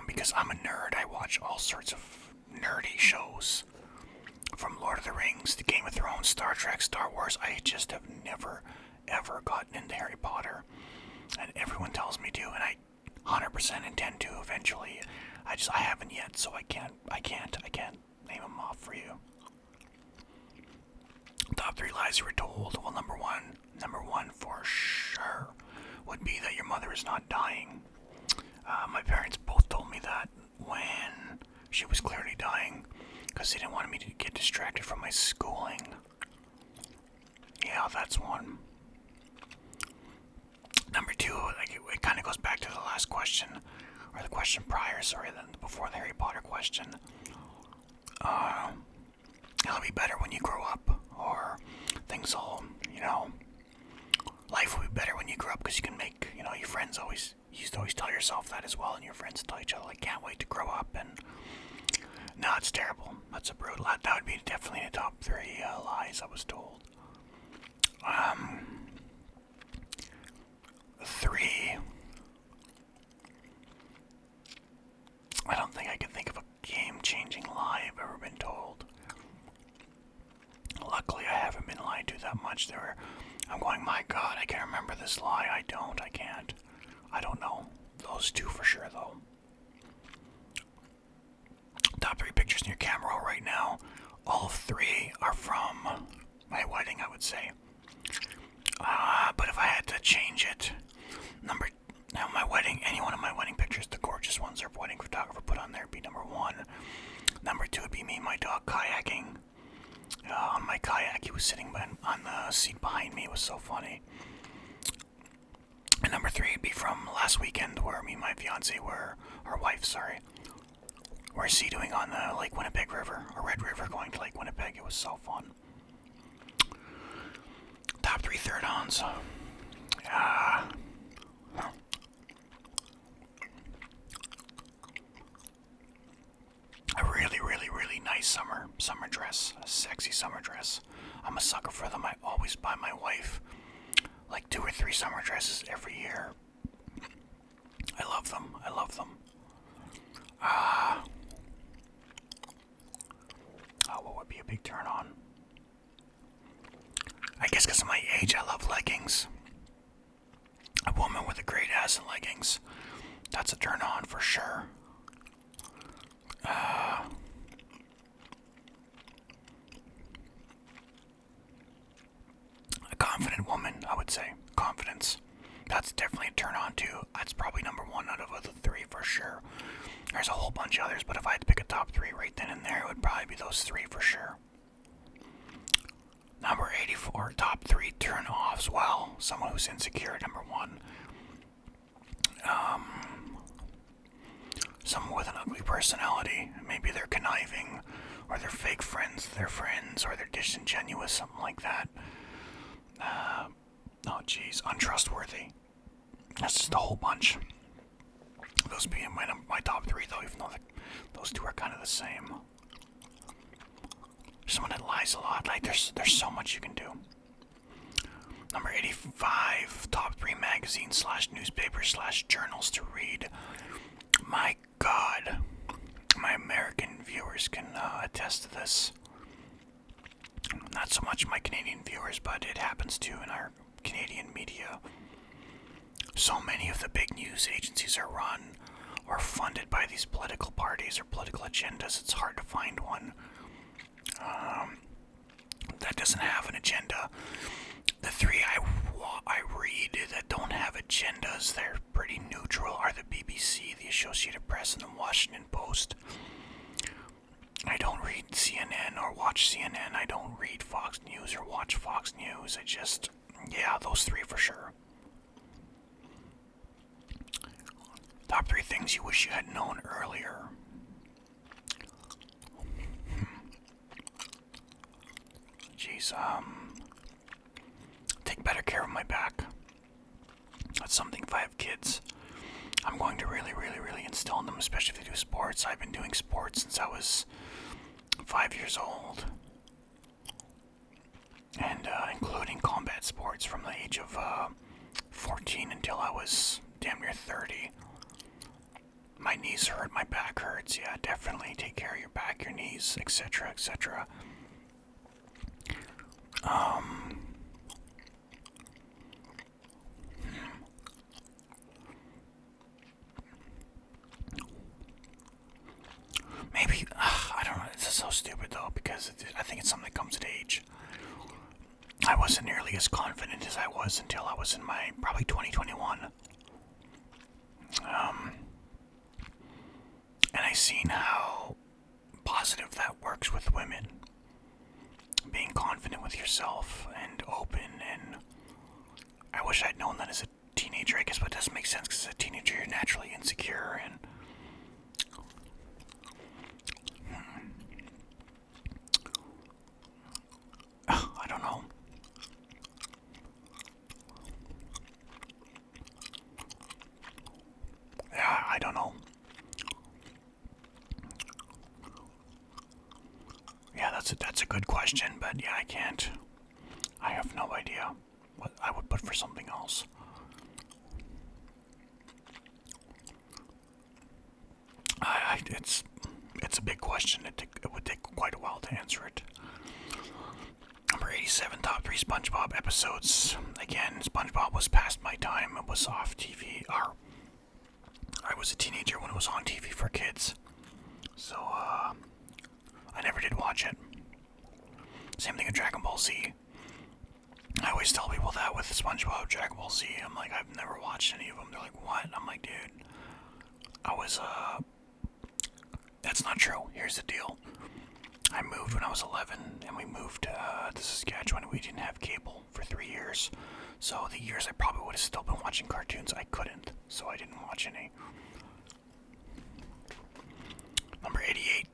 [SPEAKER 1] Because I'm a nerd. I watch all sorts of nerdy shows. From Lord of the Rings to Game of Thrones, Star Trek, Star Wars. I just have never, ever gotten into Harry Potter. And everyone tells me to, and I 100% intend to eventually. I haven't yet, so I can't name them off for you. Top 3 lies you were told. Well, number one for sure would be that your mother is not dying. My parents both told me that when she was clearly dying, because they didn't want me to get distracted from my schooling. Yeah, that's one. Number 2, it kind of goes back to the last question, or the question prior, before the Harry Potter question. It'll be better when you grow up, or things will, life will be better when you grow up because you can make, your friends you used to always tell yourself that as well, and your friends tell each other, can't wait to grow up, and no, it's terrible. That's a brutal, that would be definitely in the top 3 lies I was told. 3, I don't think I can think of a game-changing lie I've ever been told. Luckily, I haven't been lied to that much. I'm going, my God, I can remember this lie. I can't. I don't know. Those 2 for sure, though. Top 3 pictures in your camera roll right now. All of 3 are from my wedding, I would say. But if I had to change it, my wedding, any one of my wedding pictures, the gorgeous ones our wedding photographer put on there, would be number 1. Number 2 would be me and my dog kayaking. On my kayak, he was sitting on the seat behind me. It was so funny. And number 3 would be from last weekend, where me and my fiance we're sea-doing on the Lake Winnipeg River, or Red River, going to Lake Winnipeg. It was so fun. Top 3 third-ons. A really, really, really nice summer dress. A sexy summer dress. I'm a sucker for them. I always buy my wife 2 or 3 summer dresses every year. I love them. What would be a big turn on? I guess because of my age, I love leggings. A woman with a great ass in leggings. That's a turn on for sure. A confident woman, I would say. Confidence. That's definitely a turn on too. That's probably number 1 out of the 3 for sure. There's a whole bunch of others, but if I had to pick a top 3 right then and there, it would probably be those 3 for sure. Number 84, top 3 turn-offs. Well, someone who's insecure, number 1. Someone with an ugly personality. Maybe they're conniving, or they're fake friends to their friends, or they're disingenuous, something like that. Untrustworthy. That's just a whole bunch. Those being my top 3, though, even though those 2 are kind of the same. Someone that lies a lot. There's so much you can do. Number 85, top 3 magazines / newspapers / journals to read. My God, my American viewers can attest to this. Not so much my Canadian viewers, but it happens too in our Canadian media. So many of the big news agencies are run or funded by these political parties or political agendas. It's hard to find one that doesn't have an agenda. The three I read that don't have agendas, they're pretty neutral, are the BBC, the Associated Press, and the Washington Post. I don't read CNN or watch CNN. I don't read Fox News or watch Fox News. Yeah, those three for sure. Top 3 things you wish you had known earlier. Jeez, take better care of my back. That's something if I have kids, I'm going to really instill in them, especially if they do sports. I've been doing sports since I was 5 years old. And including combat sports from the age of 14 until I was damn near 30. My knees hurt, my back hurts. Yeah, definitely take care of your back, your knees, etc., etc. Maybe, I don't know, this is so stupid though, because I think it's something that comes at age. I wasn't nearly as confident as I was until I was in my, probably 2021. And I seen how positive that works with women. Being confident with yourself and open, and I wish I'd known that as a teenager, I guess, but it doesn't make sense because as a teenager you're naturally insecure and I don't know. Yeah, I don't know. Yeah, that's a good question, but yeah, I can't. I have no idea what I would put for something else. It's a big question. It would take quite a while to answer it. Number 87, top 3 SpongeBob episodes. Again, SpongeBob was past my time. It was off TV. I was a teenager when it was on TV for kids. So, I never did watch it. Same thing with Dragon Ball Z. I always tell people that with SpongeBob, Dragon Ball Z. I'm like, I've never watched any of them. They're like, what? I'm like, dude, that's not true. Here's the deal. I moved when I was 11, and we moved to Saskatchewan. We didn't have cable for 3 years. So the years I probably would have still been watching cartoons, I couldn't. So I didn't watch any. Number 88.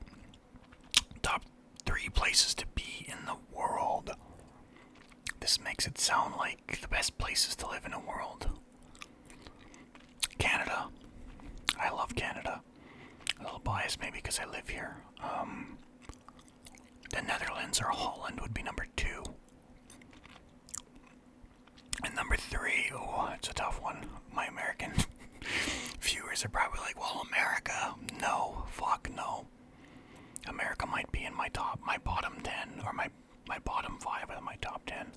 [SPEAKER 1] Top 3 places to be in the world. This makes it sound like the best places to live in the world. Canada. I love Canada. A little biased maybe because I live here. The Netherlands or Holland would be number 2. And number 3, oh, it's a tough one. My American viewers are probably like, well, America. No, fuck no. America might be in my bottom 10, or my bottom 5 out of my top 10.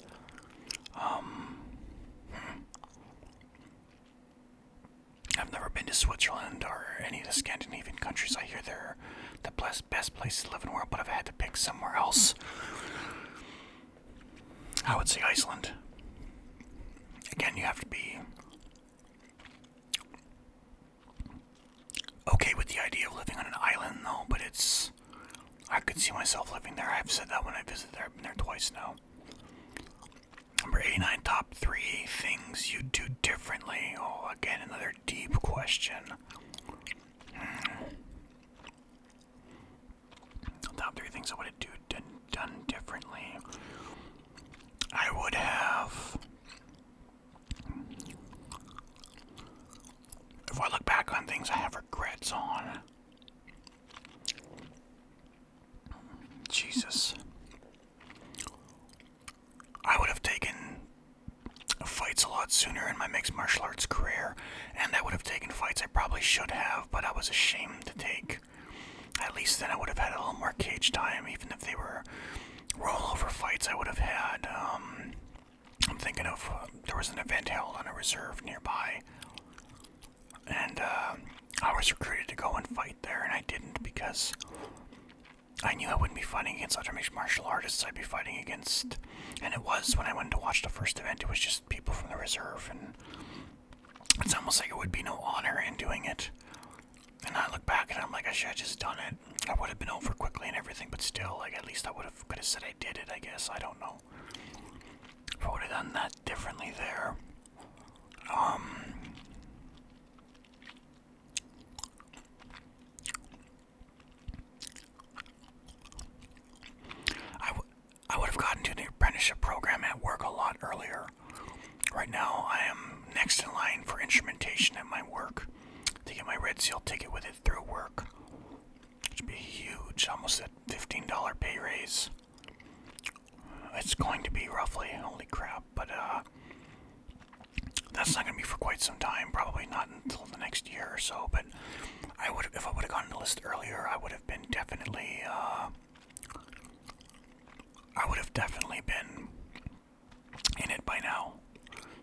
[SPEAKER 1] I've never been to Switzerland or any of the Scandinavian countries. I hear they're the best places to live in the world, but if I had to pick somewhere else, I would say Iceland. Again, you have to be okay with the idea of living on an island, though, but I could see myself living there. I've said that when I visited there. I've been there twice now. Number 89, top 3 things you do differently. Oh, again, another deep question. Top 3 things I would have done differently. I would have... If I look back on things I have regrets on... Jesus. I would have taken fights a lot sooner in my mixed martial arts career, and I would have taken fights I probably should have, but I was ashamed to take. At least then I would have had a little more cage time, even if they were rollover fights I would have had. I'm thinking of, there was an event held on a reserve nearby, and I was recruited to go and fight there, and I didn't because I knew I wouldn't be fighting against other mixed martial artists. I'd be fighting against, and it was when I went to watch the first event, it was just people from the reserve, and it's almost like it would be no honor in doing it. And I look back and I'm like, I should have just done it. I would have been over quickly and everything, but still, like, at least I could have said I did it, I guess. I don't know. If I would have done that differently there. I would have gotten to the apprenticeship program at work a lot earlier. Right now, I am next in line for instrumentation at my work to get my Red Seal ticket with it through work. Which would be huge, almost a $15 pay raise. It's going to be roughly, holy crap, but that's not going to be for quite some time, probably not until the next year or so, but if I would have gotten the list earlier, I would have been definitely, been in it by now.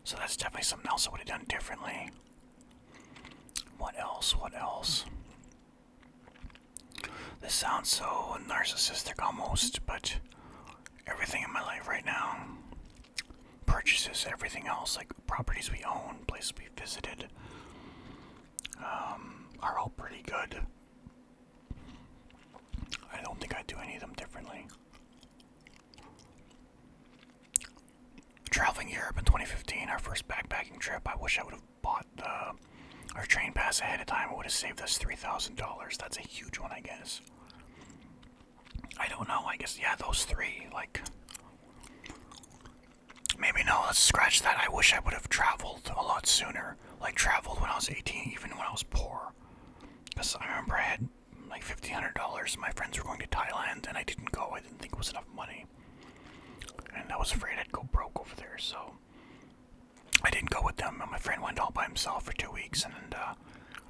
[SPEAKER 1] So that's definitely something else I would have done differently. What else? This sounds so narcissistic almost, but everything in my life right now, purchases, everything else, like properties we own, places we visited, are all pretty good. I don't think I'd do any of them differently. Traveling Europe in 2015, our first backpacking trip, I wish I would have bought our train pass ahead of time. It would have saved us $3,000. That's a huge one, I guess. I don't know, I guess, yeah, those three, like, maybe no, let's scratch that. I wish I would have traveled a lot sooner, like traveled when I was 18, even when I was poor, because I remember I had like $1,500, my friends were going to Thailand, and I didn't go. I didn't think it was enough money, and I was afraid I'd go broke over there, so I didn't go with them, and my friend went all by himself for 2 weeks, and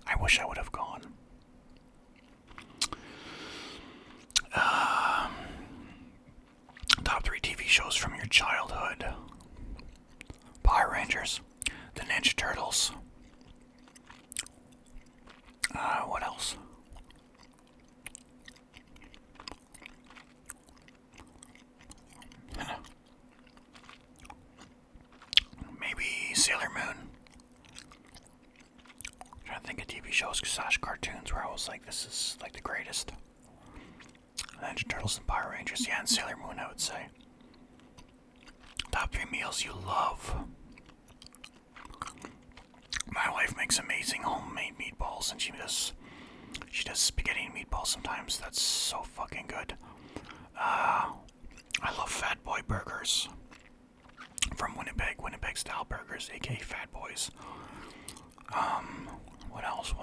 [SPEAKER 1] I wish I would have gone. Top 3 TV shows from your childhood. Power Rangers, the Ninja Turtles. What else? Maybe Sailor Moon. I'm trying to think of TV shows / cartoons where I was like, this is like the greatest. Ninja Turtles and Power Rangers, yeah, and Sailor Moon, I would say. Top 3 meals you love. My wife makes amazing homemade meatballs, and she does spaghetti and meatballs sometimes. That's so fucking good. I love Fat Boy burgers from Winnipeg style burgers, aka Fat Boys. What else?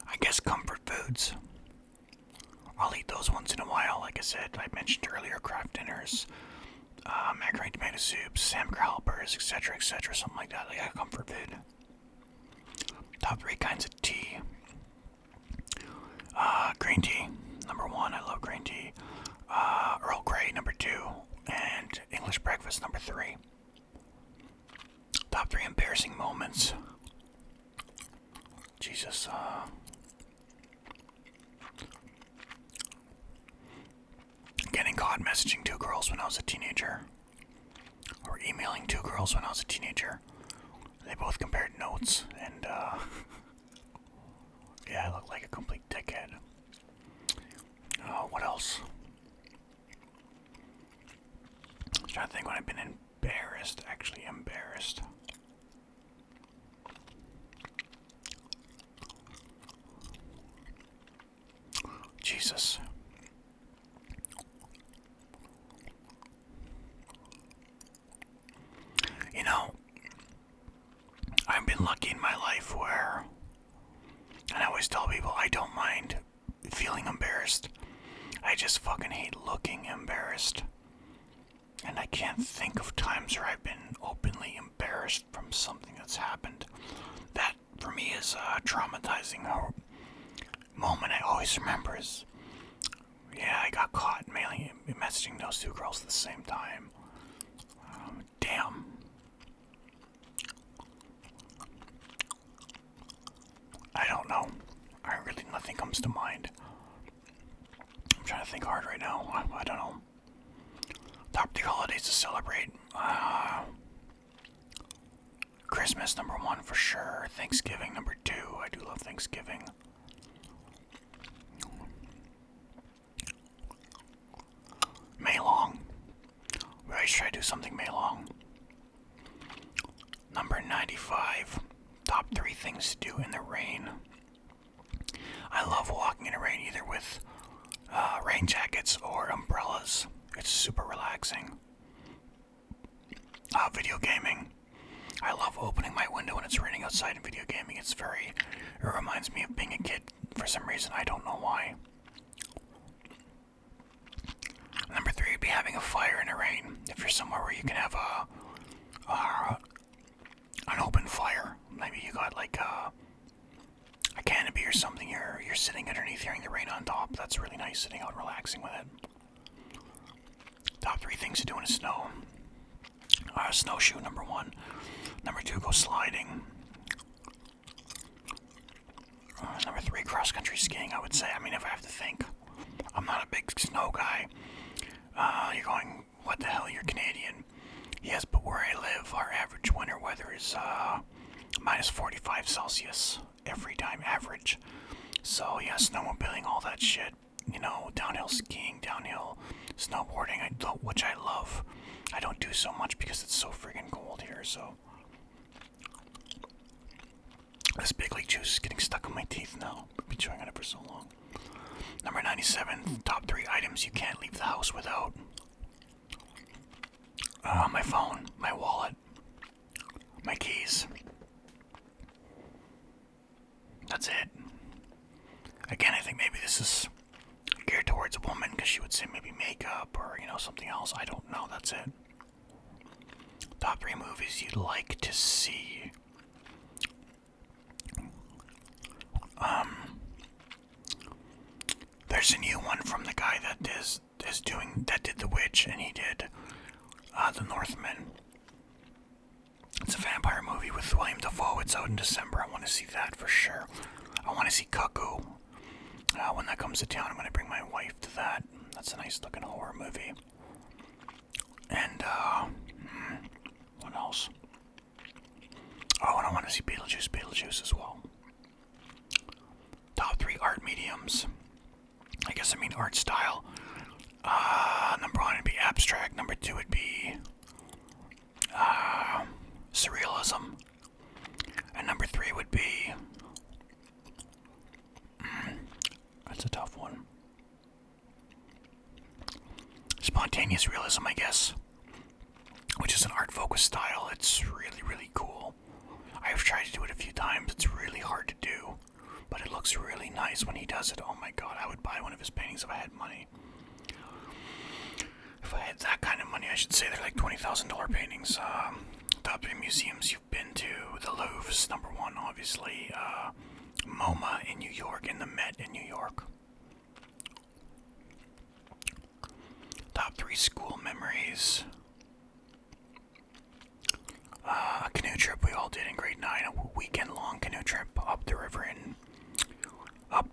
[SPEAKER 1] I guess comfort foods. I'll eat those once in a while. Like I said, I mentioned earlier, craft dinners, macaroni tomato soups, Sam Crowlers, etc., something like that. Like a comfort food. Top 3 kinds of tea. Green tea, number 1. I love green tea. Earl Grey, number 2. And English breakfast, number 3. Top 3 embarrassing moments. Jesus, getting caught messaging 2 girls when I was a teenager. Or emailing 2 girls when I was a teenager. They both compared notes, and, yeah, I looked like a complete dickhead. What else? I'm trying to think when I've been embarrassed, actually embarrassed. Jesus. You know, I've been lucky in my life where, and I always tell people, I don't mind feeling embarrassed. I just fucking hate looking embarrassed. And I can't think of times where I've been openly embarrassed from something that's happened. That, for me, is traumatizing. moment I always remember is, yeah, I got caught messaging those two girls at the same time. Damn. I don't know. Nothing comes to mind. I'm trying to think hard right now. I don't know. Top 3 holidays to celebrate. Christmas, number 1 for sure. Thanksgiving, number 2. I do love Thanksgiving. May long. We always try to do something May long. Number 95. Top 3 things to do in the rain. I love walking in the rain either with rain jackets or umbrellas. It's super relaxing. Video gaming. I love opening my window when it's raining outside and video gaming. It reminds me of being a kid for some reason. I don't know why. Number 3 would be having a fire in the rain. If you're somewhere where you can have an open fire, maybe you got like a canopy or something. You're sitting underneath, hearing the rain on top. That's really nice, sitting out, relaxing with it. Top 3 things to do in the snow. Snowshoe, number 1. Number 2, go sliding. Number 3, cross-country skiing, I would say. I mean, if I have to think. I'm not a big snow guy. You're going, what the hell, you're Canadian. Yes, but where I live, our average winter weather is minus 45 Celsius every time, average. So, yeah, snowmobiling, all that shit. You know, downhill skiing, downhill snowboarding, which I love. I don't do so much because it's so friggin' cold here, so. This Big League juice is getting stuck in my teeth now. I've been chewing on it for so long. Number 97, top 3 items you can't leave the house without. My phone, my wallet, my keys. That's it. Again, I think maybe this is geared towards a woman because she would say maybe makeup or, something else. I don't know. That's it. Top 3 movies you'd like to see. There's a new one from the guy that did The Witch, and he did The Northman. It's a vampire movie with William Dafoe. It's out in December. I want to see that for sure. I want to see Cuckoo. When that comes to town, I'm going to bring my wife to that. That's a nice looking horror movie. And, what else? Oh, and I want to see Beetlejuice as well. Top 3 art mediums. I guess I mean art style. Number 1 would be abstract. Number 2 would be surrealism. And number 3 would be that's a tough one. Spontaneous realism, I guess, which is an art-focused style. It's really, really cool. I've tried to do it a few times. It's really hard to do, but it looks really nice when he does it. Oh my god, I would buy one of his paintings if I had money. If I had that kind of money, I should say they're like $20,000 paintings. Top 3 museums you've been to. The Louvre's number 1, obviously. MoMA in New York and the Met in New York. Top 3 school memories. A canoe trip we all did in grade 9. A weekend-long canoe trip up the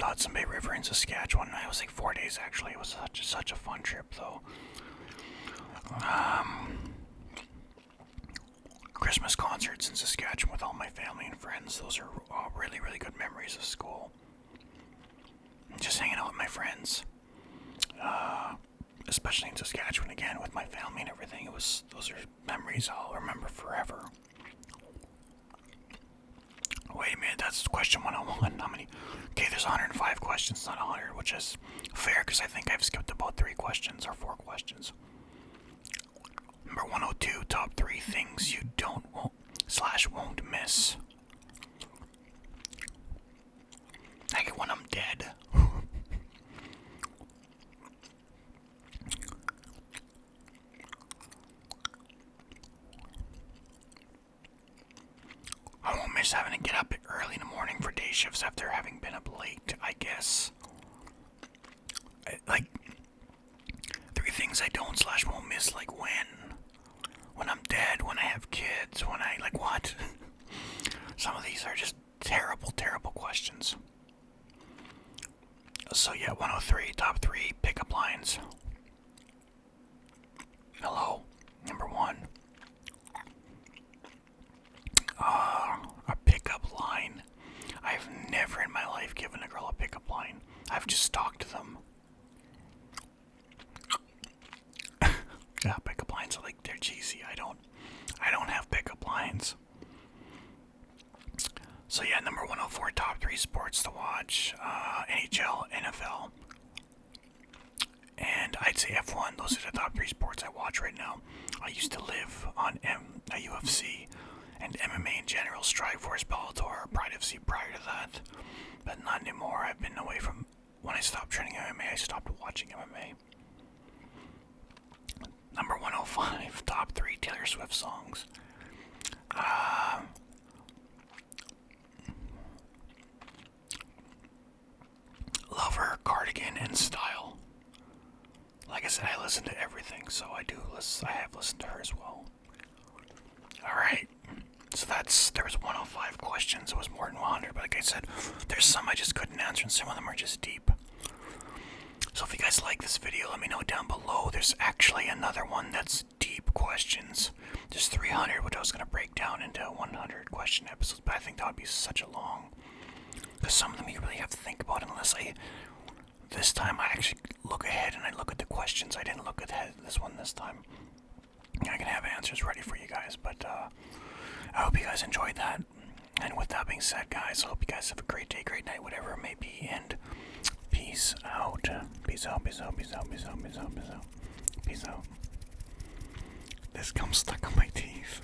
[SPEAKER 1] Hudson Bay River in Saskatchewan. It was like 4 days, actually. It was such a fun trip, though. Christmas concerts in Saskatchewan with all my family and friends. Those are all really, really good memories of school. Just hanging out with my friends. Especially in Saskatchewan again with my family and everything. Those are memories I'll remember forever. Wait a minute, that's question 101. How many? Okay, there's 105 questions, not 100, which is fair because I think I've skipped about 3 questions or 4 questions. Number 102, top 3 things you won't miss. Like when I'm dead. I won't miss having to get up early in the morning for day shifts after having been up late, I guess. guess. Like, 3 things I don't / won't miss, like when I'm dead, when I have kids, when I, like, what? Some of these are just terrible, terrible questions. So yeah, 103, top 3 pickup lines. Hello, number 1. A pickup line. I've never in my life given a girl a pickup line. I've just stalked them. Yeah, pickup lines are like, they're cheesy. I don't have pickup lines. So yeah, number 104, top 3 sports to watch. NHL, NFL, and I'd say F1. Those are the top 3 sports I watch right now. I used to live on UFC and MMA in general, Strikeforce, Bellator, Pride FC prior to that, but not anymore. I've been away from, when I stopped training MMA, I stopped watching MMA. Number 105, top 3 Taylor Swift songs. Lover, Cardigan, and Style. Like I said, I listen to everything, so I have listened to her as well. Alright, so there was 105 questions. It was more than 100, but like I said, there's some I just couldn't answer, and some of them are just deep. So if you guys like this video, let me know down below. There's actually another one that's deep questions. There's 300, which I was going to break down into 100 question episodes, but I think that would be such a long, because some of them you really have to think about, unless this time I actually look ahead and I look at the questions. I didn't look at this one this time. I can have answers ready for you guys, but I hope you guys enjoyed that. And with that being said, guys, I hope you guys have a great day, great night, whatever it may be, and peace out. Peace out, peace out, peace out, peace out, peace out, peace out. Peace out. This gum stuck on my teeth.